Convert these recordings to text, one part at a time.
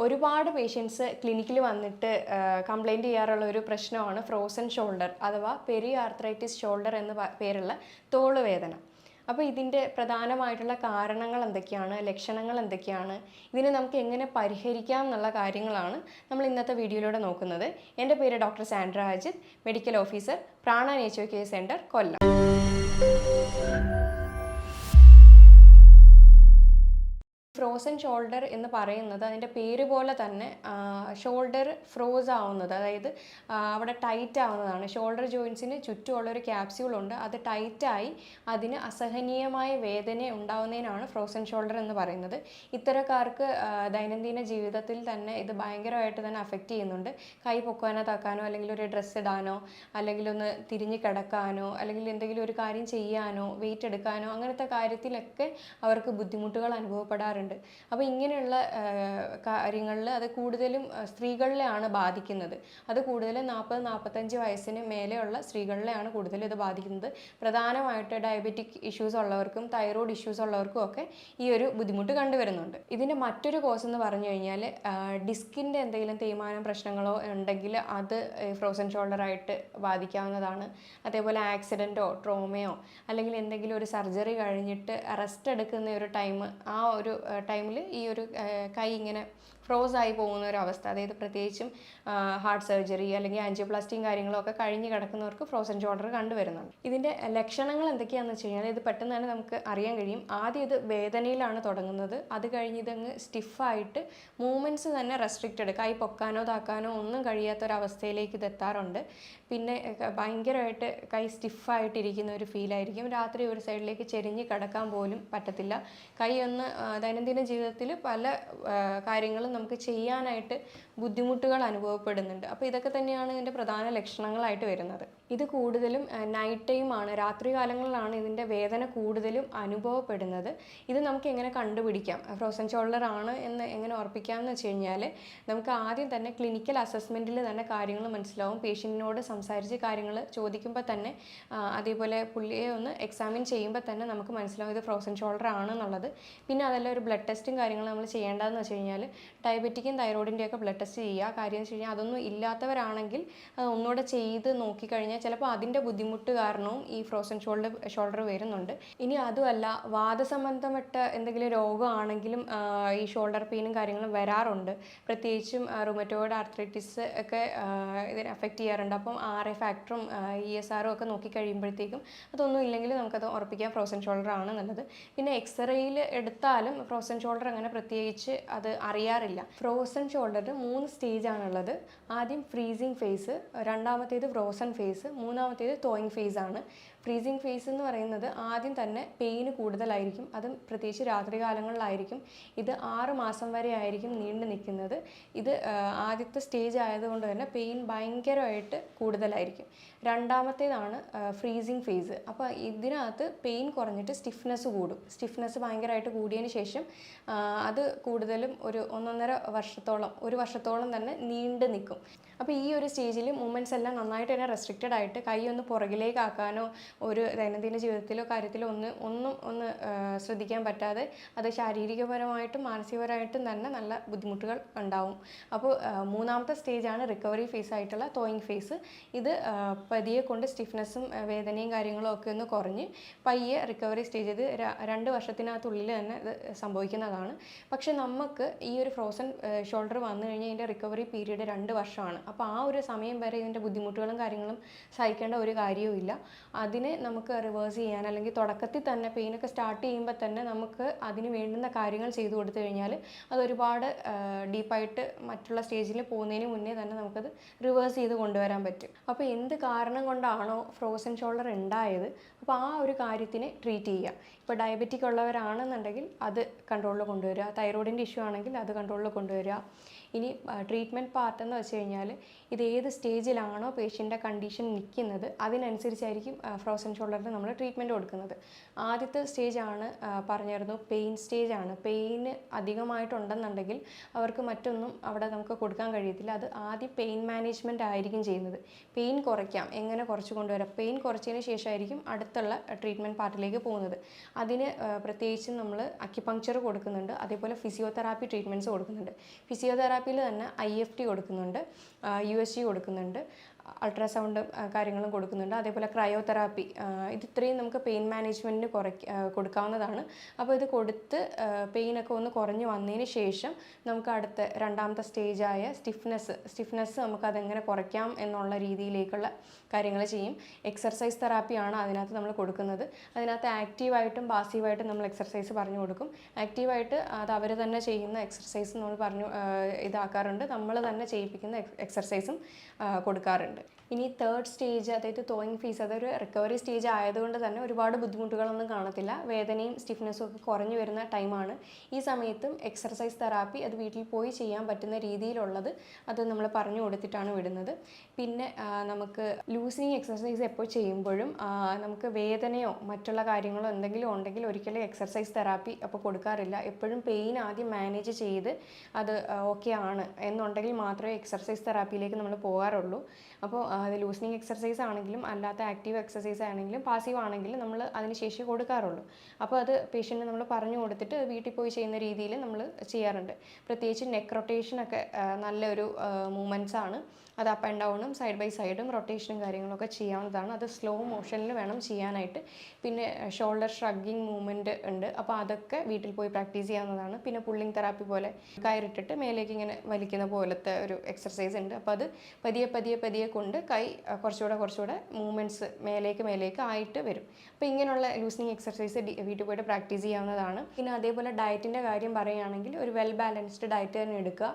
ഒരുപാട് പേഷ്യൻസ് ക്ലിനിക്കിൽ വന്നിട്ട് കംപ്ലൈൻറ്റ് ചെയ്യാറുള്ള ഒരു പ്രശ്നമാണ് ഫ്രോസൺ ഷോൾഡർ അഥവാ പെരി ആർത്രൈറ്റിസ് ഷോൾഡർ എന്ന പേരുള്ള തോള് വേദന. അപ്പോൾ ഇതിൻ്റെ പ്രധാനമായിട്ടുള്ള കാരണങ്ങൾ എന്തൊക്കെയാണ്, ലക്ഷണങ്ങൾ എന്തൊക്കെയാണ്, ഇതിനെ നമുക്ക് എങ്ങനെ പരിഹരിക്കാം എന്നുള്ള കാര്യങ്ങളാണ് നമ്മൾ ഇന്നത്തെ വീഡിയോയിലൂടെ നോക്കുന്നത്. എൻ്റെ പേര് doctor Sandra Ajith, medical officer, Prana nature care centre, Kollam. Frozen shoulder എന്ന് പറയുന്നത് അതിൻ്റെ പേര് പോലെ തന്നെ ഷോൾഡർ ഫ്രോസ് ആവുന്നത്, അതായത് അവിടെ ടൈറ്റ് ആവുന്നതാണ്. ഷോൾഡർ ജോയിൻസിന് ചുറ്റുമുള്ളൊരു ക്യാപ്സ്യൂളുണ്ട്, അത് ടൈറ്റായി അതിന് അസഹനീയമായ വേദന ഉണ്ടാവുന്നതിനാണ് ഫ്രോസൺ ഷോൾഡർ എന്ന് പറയുന്നത്. ഇത്തരക്കാർക്ക് ദൈനംദിന ജീവിതത്തിൽ തന്നെ ഇത് ഭയങ്കരമായിട്ട് തന്നെ അഫക്റ്റ് ചെയ്യുന്നുണ്ട്. കൈ പൊക്കാനോ താക്കാനോ, അല്ലെങ്കിൽ ഒരു ഡ്രസ്സ് ഇടാനോ, അല്ലെങ്കിൽ ഒന്ന് തിരിഞ്ഞ് കിടക്കാനോ, അല്ലെങ്കിൽ എന്തെങ്കിലും ഒരു കാര്യം ചെയ്യാനോ, വെയിറ്റ് എടുക്കാനോ, അങ്ങനത്തെ കാര്യത്തിലൊക്കെ അവർക്ക് ബുദ്ധിമുട്ടുകൾ അനുഭവപ്പെടാറുണ്ട്. അപ്പോൾ ഇങ്ങനെയുള്ള കാര്യങ്ങളിൽ അത് കൂടുതലും സ്ത്രീകളിലെയാണ് ബാധിക്കുന്നത്. അത് കൂടുതലും 40-45 വയസ്സിന് മേലെയുള്ള സ്ത്രീകളിലെയാണ് കൂടുതലും ഇത് ബാധിക്കുന്നത്. പ്രധാനമായിട്ട് ഡയബറ്റിക് ഇഷ്യൂസ് ഉള്ളവർക്കും തൈറോയ്ഡ് ഇഷ്യൂസ് ഉള്ളവർക്കും ഒക്കെ ഈ ഒരു ബുദ്ധിമുട്ട് കണ്ടുവരുന്നുണ്ട്. ഇതിൻ്റെ മറ്റൊരു കോസ് എന്ന് പറഞ്ഞു കഴിഞ്ഞാൽ ഡിസ്കിൻ്റെ എന്തെങ്കിലും തേയ്മാനം പ്രശ്നങ്ങളോ ഉണ്ടെങ്കിൽ അത് ഫ്രോസൺ ഷോൾഡറായിട്ട് ബാധിക്കാവുന്നതാണ്. അതേപോലെ ആക്സിഡൻറ്റോ ട്രോമയോ അല്ലെങ്കിൽ എന്തെങ്കിലും ഒരു സർജറി കഴിഞ്ഞിട്ട് റെസ്റ്റ് എടുക്കുന്ന ഒരു ടൈം, ആ ഒരു ടൈമിൽ ഈ ഒരു കൈ ഇങ്ങനെ ഫ്രോസ് ആയി പോകുന്ന ഒരു അവസ്ഥ, അതായത് പ്രത്യേകിച്ചും ഹാർട്ട് സർജറി അല്ലെങ്കിൽ ആൻജിയോപ്ലാസ്റ്റിയും കാര്യങ്ങളൊക്കെ കഴിഞ്ഞ് കിടക്കുന്നവർക്ക് ഫ്രോസൺ ഷോൾഡർ കണ്ടുവരുന്നുണ്ട്. ഇതിൻ്റെ ലക്ഷണങ്ങൾ എന്തൊക്കെയാണെന്ന് വെച്ച് കഴിഞ്ഞാൽ ഇത് പെട്ടെന്ന് തന്നെ നമുക്ക് അറിയാൻ കഴിയും. ആദ്യം ഇത് വേദനയിലാണ് തുടങ്ങുന്നത്, അത് കഴിഞ്ഞ് ഇതങ്ങ് സ്റ്റിഫായിട്ട് മൂവ്മെൻറ്റ്സ് തന്നെ റെസ്ട്രിക്റ്റഡ്, കൈ പൊക്കാനോ താക്കാനോ ഒന്നും കഴിയാത്തൊരവസ്ഥയിലേക്ക് ഇത് എത്താറുണ്ട്. പിന്നെ ഭയങ്കരമായിട്ട് കൈ സ്റ്റിഫായിട്ടിരിക്കുന്ന ഒരു ഫീലായിരിക്കും. രാത്രി ഒരു സൈഡിലേക്ക് ചെരിഞ്ഞ് കിടക്കാൻ പോലും പറ്റത്തില്ല. കൈ ഒന്ന് ദൈനംദിന ജീവിതത്തിൽ പല കാര്യങ്ങളും നമുക്ക് ചെയ്യാനായിട്ട് ബുദ്ധിമുട്ടുകൾ അനുഭവപ്പെടുന്നുണ്ട്. അപ്പോൾ ഇതൊക്കെ തന്നെയാണ് ഇതിൻ്റെ പ്രധാന ലക്ഷണങ്ങളായിട്ട് വരുന്നത്. ഇത് കൂടുതലും നൈറ്റ് ടൈമാണ്, രാത്രി കാലങ്ങളിലാണ് ഇതിൻ്റെ വേദന കൂടുതലും അനുഭവപ്പെടുന്നത്. ഇത് നമുക്ക് എങ്ങനെ കണ്ടുപിടിക്കാം, ഫ്രോസൺ ഷോൾഡർ ആണ് എന്ന് എങ്ങനെ ഉറപ്പിക്കാമെന്ന് വെച്ച് കഴിഞ്ഞാൽ നമുക്ക് ആദ്യം തന്നെ ക്ലിനിക്കൽ അസസ്മെൻറ്റിൽ തന്നെ കാര്യങ്ങൾ മനസ്സിലാവും. പേഷ്യൻറ്റിനോട് സംസാരിച്ച് കാര്യങ്ങൾ ചോദിക്കുമ്പോൾ തന്നെ, അതേപോലെ പുള്ളിയെ ഒന്ന് എക്സാമിൻ ചെയ്യുമ്പോൾ തന്നെ നമുക്ക് മനസ്സിലാവും ഇത് ഫ്രോസൺ ഷോൾഡർ ആണെന്നുള്ളത്. പിന്നെ അതല്ല, ഒരു ബ്ലഡ് ടെസ്റ്റും കാര്യങ്ങളും നമ്മൾ ചെയ്യേണ്ടതെന്ന് വെച്ച് കഴിഞ്ഞാൽ ഡയബറ്റിക്കും തൈറോയിഡിൻ്റെയൊക്കെ ബ്ലഡ് ടെസ്റ്റ് ചെയ്യുക. കാര്യം എന്ന് വെച്ച് കഴിഞ്ഞാൽ അതൊന്നും ഇല്ലാത്തവരാണെങ്കിൽ അത് ഒന്നുകൂടെ ചെയ്ത് നോക്കിക്കഴിഞ്ഞാൽ ചിലപ്പോൾ അതിൻ്റെ ബുദ്ധിമുട്ട് കാരണവും ഈ ഫ്രോസൺ ഷോൾഡർ വരുന്നുണ്ട്. ഇനി അതുമല്ല, വാദസംബന്ധപ്പെട്ട എന്തെങ്കിലും രോഗമാണെങ്കിലും ഈ ഷോൾഡർ പെയിനും കാര്യങ്ങളും വരാറുണ്ട്. പ്രത്യേകിച്ചും റുമറ്റോയിഡ് ആർത്രൈറ്റിസ് ഒക്കെ ഇതിനെ അഫക്റ്റ് ചെയ്യാറുണ്ട്. അപ്പം RA ഫാക്ടറും ESR ഒക്കെ നോക്കിക്കഴിയുമ്പോഴത്തേക്കും അതൊന്നും ഇല്ലെങ്കിൽ നമുക്കത് ഉറപ്പിക്കാം ഫ്രോസൺ ഷോൾഡർ ആണെന്നുള്ളത്. പിന്നെ എക്സ്റേയിൽ എടുത്താലും ഫ്രോസൺ ഷോൾഡർ അങ്ങനെ പ്രത്യേകിച്ച് അത് അറിയാറില്ല. ഫ്രോസൺ ഷോൾഡറിന് 3 സ്റ്റേജാണുള്ളത്. ആദ്യം ഫ്രീസിങ് ഫേസ്, രണ്ടാമത്തേത് ഫ്രോസൺ ഫേസ്, മൂന്നാമത്തേത് തോയിങ് ഫേസ് ആണ്. ഫ്രീസിങ് ഫേസ് എന്ന് പറയുന്നത് ആദ്യം തന്നെ പെയിന് കൂടുതലായിരിക്കും, അതും പ്രത്യേകിച്ച് രാത്രി കാലങ്ങളിലായിരിക്കും. ഇത് 6 മാസം വരെ ആയിരിക്കും നീണ്ടു നിൽക്കുന്നത്. ഇത് ആദ്യത്തെ സ്റ്റേജ് ആയതുകൊണ്ട് തന്നെ പെയിൻ ഭയങ്കരമായിട്ട് കൂടുതലായിരിക്കും. രണ്ടാമത്തേതാണ് ഫ്രീസിങ് ഫേസ്. അപ്പോൾ ഇതിനകത്ത് പെയിൻ കുറഞ്ഞിട്ട് സ്റ്റിഫ്നെസ് കൂടും. സ്റ്റിഫ്നെസ് ഭയങ്കരമായിട്ട് കൂടിയതിന് ശേഷം അത് കൂടുതലും ഒരു 1 വർഷത്തോളം തന്നെ നീണ്ടു നിൽക്കും. അപ്പോൾ ഈ ഒരു സ്റ്റേജിൽ മൂവ്മെൻറ്റ്സ് എല്ലാം നന്നായിട്ട് തന്നെ റെസ്ട്രിക്റ്റഡ് ആയിട്ട് കൈ ഒന്ന് പുറകിലേക്കാക്കാനോ ഒരു ദൈനംദിന ജീവിതത്തിലോ കാര്യത്തിലോ ഒന്നും ശ്രദ്ധിക്കാൻ പറ്റാതെ അത് ശാരീരികപരമായിട്ടും മാനസികപരമായിട്ടും തന്നെ നല്ല ബുദ്ധിമുട്ടുകൾ ഉണ്ടാവും. അപ്പോൾ മൂന്നാമത്തെ സ്റ്റേജാണ് റിക്കവറി ഫേസ് ആയിട്ടുള്ള തോയിങ് ഫേസ്. ഇത് പതിയെ കൊണ്ട് സ്റ്റിഫ്നെസ്സും വേദനയും കാര്യങ്ങളും ഒക്കെ ഒന്ന് കുറഞ്ഞ് പയ്യെ റിക്കവറി സ്റ്റേജ്, ഇത് 2 വർഷത്തിനകത്തുള്ളിൽ തന്നെ ഇത് സംഭവിക്കുന്നതാണ്. പക്ഷെ നമുക്ക് ഈ ഒരു ഫ്രോസൺ ഷോൾഡർ വന്നു കഴിഞ്ഞാൽ ഇതിൻ്റെ റിക്കവറി പീരീഡ് 2 വർഷമാണ്. അപ്പോൾ ആ ഒരു സമയം വരെ ഇതിൻ്റെ ബുദ്ധിമുട്ടുകളും കാര്യങ്ങളും സഹിക്കേണ്ട ഒരു കാര്യവും ഇല്ല. അതിനെ നമുക്ക് റിവേഴ്സ് ചെയ്യാൻ, അല്ലെങ്കിൽ തുടക്കത്തിൽ തന്നെ പെയിനൊക്കെ സ്റ്റാർട്ട് ചെയ്യുമ്പോൾ തന്നെ നമുക്ക് അതിന് വേണ്ടുന്ന കാര്യങ്ങൾ ചെയ്തു കൊടുത്തു കഴിഞ്ഞാൽ അതൊരുപാട് ഡീപ്പായിട്ട് മറ്റുള്ള സ്റ്റേജിൽ പോകുന്നതിന് മുന്നേ തന്നെ നമുക്കത് റിവേഴ്സ് ചെയ്ത് കൊണ്ടുവരാൻ പറ്റും. അപ്പോൾ എന്ത് കാരണം കൊണ്ടാണോ ഫ്രോസൺ ഷോൾഡർ ഉണ്ടായത്, അപ്പോൾ ആ ഒരു കാര്യത്തിനെ ട്രീറ്റ് ചെയ്യുക. ഇപ്പോൾ ഡയബറ്റിക് ഉള്ളവരാണെന്നുണ്ടെങ്കിൽ അത് കൺട്രോളിൽ കൊണ്ടുവരിക, തൈറോയിഡിൻ്റെ ഇഷ്യൂ ആണെങ്കിൽ അത് കൺട്രോളിൽ കൊണ്ടുവരിക. ഇനി ട്രീറ്റ്മെൻറ്റ് പാർട്ട് എന്ന് വെച്ച് കഴിഞ്ഞാൽ ഇത് ഏത് സ്റ്റേജിലാണോ പേഷ്യൻ്റെ കണ്ടീഷൻ നിൽക്കുന്നത് അതിനനുസരിച്ചായിരിക്കും ഫ്രോസൺ ഫ്രോസൺ ഷോൾഡറിന് നമ്മൾ ട്രീറ്റ്മെൻറ്റ് കൊടുക്കുന്നത്. ആദ്യത്തെ സ്റ്റേജാണ് പറഞ്ഞിരുന്നു പെയിൻ സ്റ്റേജാണ്. പെയിന് അധികമായിട്ടുണ്ടെന്നുണ്ടെങ്കിൽ അവർക്ക് മറ്റൊന്നും അവിടെ നമുക്ക് കൊടുക്കാൻ കഴിയത്തില്ല. അത് ആദ്യം പെയിൻ മാനേജ്മെൻറ്റ് ആയിരിക്കും ചെയ്യുന്നത്. പെയിൻ കുറയ്ക്കാം, എങ്ങനെ കുറച്ച് കൊണ്ടുവരാം, പെയിൻ കുറച്ചതിന് ശേഷമായിരിക്കും അടുത്തുള്ള ട്രീറ്റ്മെൻറ്റ് പാർട്ടിലേക്ക് പോകുന്നത്. അതിന് പ്രത്യേകിച്ചും നമ്മൾ അക്യുപങ്ക്ചർ കൊടുക്കുന്നുണ്ട്, അതേപോലെ ഫിസിയോതെറാപ്പി ട്രീറ്റ്മെൻറ്റ്സ് കൊടുക്കുന്നുണ്ട്. ഫിസിയോതെറാപ്പിയിൽ തന്നെ IFT കൊടുക്കുന്നുണ്ട്, USG കൊടുക്കുന്നുണ്ട്, അൾട്രാസൗണ്ട് കാര്യങ്ങളും കൊടുക്കുന്നുണ്ട്, അതേപോലെ ക്രയോതെറാപ്പി. ഇത് ഇത്രയും നമുക്ക് പെയിൻ മാനേജ്മെൻറ്റിന് കൊടുക്കാവുന്നതാണ്. അപ്പോൾ ഇത് കൊടുത്ത് പെയിനൊക്കെ ഒന്ന് കുറഞ്ഞ് വന്നതിന് ശേഷം നമുക്ക് അടുത്ത രണ്ടാമത്തെ സ്റ്റേജായ സ്റ്റിഫ്നെസ് നമുക്കതെങ്ങനെ കുറയ്ക്കാം എന്നുള്ള രീതിയിലേക്കുള്ള കാര്യങ്ങൾ ചെയ്യും. എക്സർസൈസ് തെറാപ്പിയാണ് അതിനകത്ത് നമ്മൾ കൊടുക്കുന്നത്. അതിനകത്ത് ആക്റ്റീവായിട്ടും പാസീവായിട്ടും നമ്മൾ എക്സർസൈസ് പറഞ്ഞു കൊടുക്കും. ആക്റ്റീവായിട്ട് അത് അവർ തന്നെ ചെയ്യുന്ന എക്സർസൈസ് നമ്മൾ ഇതാക്കാറുണ്ട്. നമ്മൾ തന്നെ ചെയ്യിപ്പിക്കുന്ന എക്സർസൈസും കൊടുക്കാറുണ്ട്. ഇനി തേർഡ് സ്റ്റേജ്, അതായത് തോയിങ് ഫേസ്, അതൊരു റിക്കവറി സ്റ്റേജ് ആയതുകൊണ്ട് തന്നെ ഒരുപാട് ബുദ്ധിമുട്ടുകളൊന്നും കാണത്തില്ല. വേദനയും സ്റ്റിഫ്നെസ്സും ഒക്കെ കുറഞ്ഞു വരുന്ന ടൈമാണ്. ഈ സമയത്തും എക്സർസൈസ് തെറാപ്പി അത് വീട്ടിൽ പോയി ചെയ്യാൻ പറ്റുന്ന രീതിയിലുള്ളത് അത് നമ്മൾ പറഞ്ഞു കൊടുത്തിട്ടാണ് വിടുന്നത്. പിന്നെ നമുക്ക് ലൂസനിങ് എക്സർസൈസ് എപ്പോൾ ചെയ്യുമ്പോഴും നമുക്ക് വേദനയോ മറ്റുള്ള കാര്യങ്ങളോ എന്തെങ്കിലും ഉണ്ടെങ്കിൽ ഒരിക്കലും എക്സർസൈസ് തെറാപ്പി അപ്പോൾ കൊടുക്കാറില്ല. എപ്പോഴും പെയിൻ ആദ്യം മാനേജ് ചെയ്ത് അത് ഓക്കെ ആണ് എന്നുണ്ടെങ്കിൽ മാത്രമേ എക്സർസൈസ് തെറാപ്പിയിലേക്ക് നമ്മൾ പോകാറുള്ളൂ. അപ്പോൾ അത് ലൂസനിങ് എക്സർസൈസ് ആണെങ്കിലും അല്ലാത്ത ആക്റ്റീവ് എക്സർസൈസ് ആണെങ്കിലും പാസീവ് ആണെങ്കിലും നമ്മൾ അതിന് ശേഷി കൊടുക്കാറുള്ളൂ. അപ്പോൾ അത് പേഷ്യൻറ്റിന് നമ്മൾ പറഞ്ഞു കൊടുത്തിട്ട് വീട്ടിൽ പോയി ചെയ്യുന്ന രീതിയിൽ നമ്മൾ ചെയ്യാറുണ്ട്. പ്രത്യേകിച്ച് നെക്ക് റൊട്ടേഷനൊക്കെ നല്ലൊരു മൂവ്മെൻറ്റ്സ് ആണ്. അത് അപ്പ് ആൻഡ് ഡൗണും സൈഡ് ബൈ സൈഡും റൊട്ടേഷനും കാര്യങ്ങളൊക്കെ ചെയ്യാവുന്നതാണ്. അത് സ്ലോ മോഷനിൽ വേണം ചെയ്യാനായിട്ട്. പിന്നെ ഷോൾഡർ ഷ്രഗിങ് മൂവ്മെൻറ്റ് ഉണ്ട്. അപ്പോൾ അതൊക്കെ വീട്ടിൽ പോയി പ്രാക്ടീസ് ചെയ്യാവുന്നതാണ്. പിന്നെ പുള്ളിങ് തെറാപ്പി പോലെ കയറിട്ടിട്ട് മേലേക്ക് ഇങ്ങനെ വലിക്കുന്ന പോലത്തെ ഒരു എക്സർസൈസ് ഉണ്ട്. അപ്പോൾ അത് പതിയെ കൊണ്ട് കൈ കുറച്ചുകൂടെ മൂവ്മെൻറ്റ്സ് മേലേക്ക് ആയിട്ട് വരും. അപ്പോൾ ഇങ്ങനെയുള്ള ലൂസനിങ് എക്സർസൈസ് വീട്ടിൽ പോയിട്ട് പ്രാക്ടീസ് ചെയ്യാവുന്നതാണ്. പിന്നെ അതേപോലെ ഡയറ്റിൻ്റെ കാര്യം പറയുകയാണെങ്കിൽ ഒരു വെൽ ബാലൻസ്ഡ് ഡയറ്റ് തന്നെ എടുക്കുക.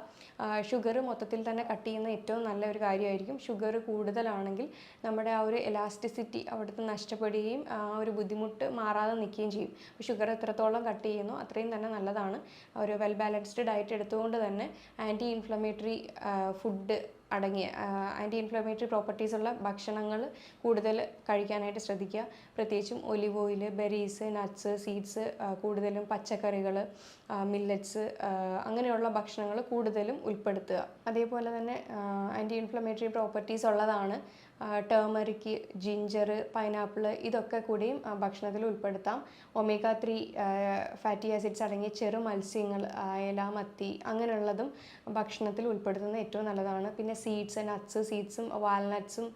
ഷുഗർ മൊത്തത്തിൽ തന്നെ കട്ട് ചെയ്യുന്ന ഏറ്റവും നല്ല ഒരു കാര്യമായിരിക്കും. ഷുഗർ കൂടുതലാണെങ്കിൽ നമ്മുടെ ആ ഒരു എലാസ്റ്റിസിറ്റി അവിടുത്തെ നഷ്ടപ്പെടുകയും ആ ഒരു ബുദ്ധിമുട്ട് മാറാതെ നിൽക്കുകയും ചെയ്യും. അപ്പോൾ ഷുഗർ എത്രത്തോളം കട്ട് ചെയ്യുന്നു അത്രയും തന്നെ നല്ലതാണ്. ഒരു വെൽ ബാലൻസ്ഡ് ഡയറ്റ് എടുത്തുകൊണ്ട് തന്നെ ആൻറ്റി ഇൻഫ്ലമേറ്ററി ഫുഡ് അടങ്ങിയ ആൻറ്റി ഇൻഫ്ലമേറ്ററി പ്രോപ്പർട്ടീസ് ഉള്ള ഭക്ഷണങ്ങൾ കൂടുതൽ കഴിക്കാനായിട്ട് ശ്രദ്ധിക്കുക. പ്രത്യേകിച്ചും olive oil, berries, nuts, seeds, കൂടുതലും പച്ചക്കറികൾ, മില്ലറ്റ്സ്, അങ്ങനെയുള്ള ഭക്ഷണങ്ങൾ കൂടുതലും ഉൾപ്പെടുത്തുക. അതേപോലെ തന്നെ ആൻറ്റി ഇൻഫ്ലമേറ്ററി പ്രോപ്പർട്ടീസ് ഉള്ളതാണ് ടേമറിക്, ജിഞ്ചർ, പൈനാപ്പിൾ, ഇതൊക്കെ കൂടിയും ഭക്ഷണത്തിൽ ഉൾപ്പെടുത്താം. ഒമേഗ 3 ഫാറ്റി ആസിഡ്സ് അടങ്ങിയ ചെറു മത്സ്യങ്ങൾ, അയല, മത്തി, അങ്ങനെയുള്ളതും ഭക്ഷണത്തിൽ ഉൾപ്പെടുത്തുന്നത് ഏറ്റവും നല്ലതാണ്. പിന്നെ സീഡ്സും വാൽനട്ട്സും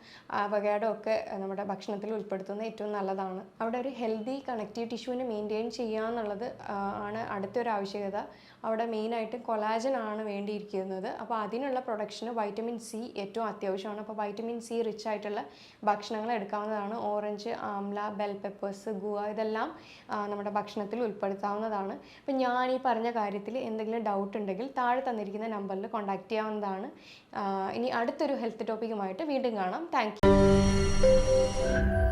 അവകാഡോ ഒക്കെ നമ്മുടെ ഭക്ഷണത്തിൽ ഉൾപ്പെടുത്തുന്നത് ഏറ്റവും നല്ലതാണ്. അവിടെ ഒരു ഹെൽത്തി കണക്റ്റീവ് ടിഷ്യൂവിനെ മെയിൻറ്റെയിൻ ചെയ്യുക എന്നുള്ളത് ആണ് അടുത്തൊരു ആവശ്യകത. അവിടെ മെയിനായിട്ട് കൊളാജൻ ആണ് വേണ്ടിയിരിക്കുന്നത്. അപ്പോൾ അതിനുള്ള പ്രൊഡക്ഷന് വൈറ്റമിൻ സി ഏറ്റവും അത്യാവശ്യമാണ്. അപ്പോൾ വൈറ്റമിൻ സി റിച്ച് ആയിട്ടുള്ള ഭക്ഷണങ്ങൾ എടുക്കാവുന്നതാണ്. Orange, amla, bell peppers, guava, ഇതെല്ലാം നമ്മുടെ ഭക്ഷണത്തിൽ ഉൾപ്പെടുത്താവുന്നതാണ്. അപ്പം ഞാൻ ഈ പറഞ്ഞ കാര്യത്തിൽ എന്തെങ്കിലും ഡൗട്ട് ഉണ്ടെങ്കിൽ താഴെ തന്നിരിക്കുന്ന നമ്പറിൽ കോൺടാക്റ്റ് ചെയ്യാവുന്നതാണ്. ഇനി അടുത്തൊരു ഹെൽത്ത് ടോപ്പിക്കുമായിട്ട് വീണ്ടും കാണാം. Thank you.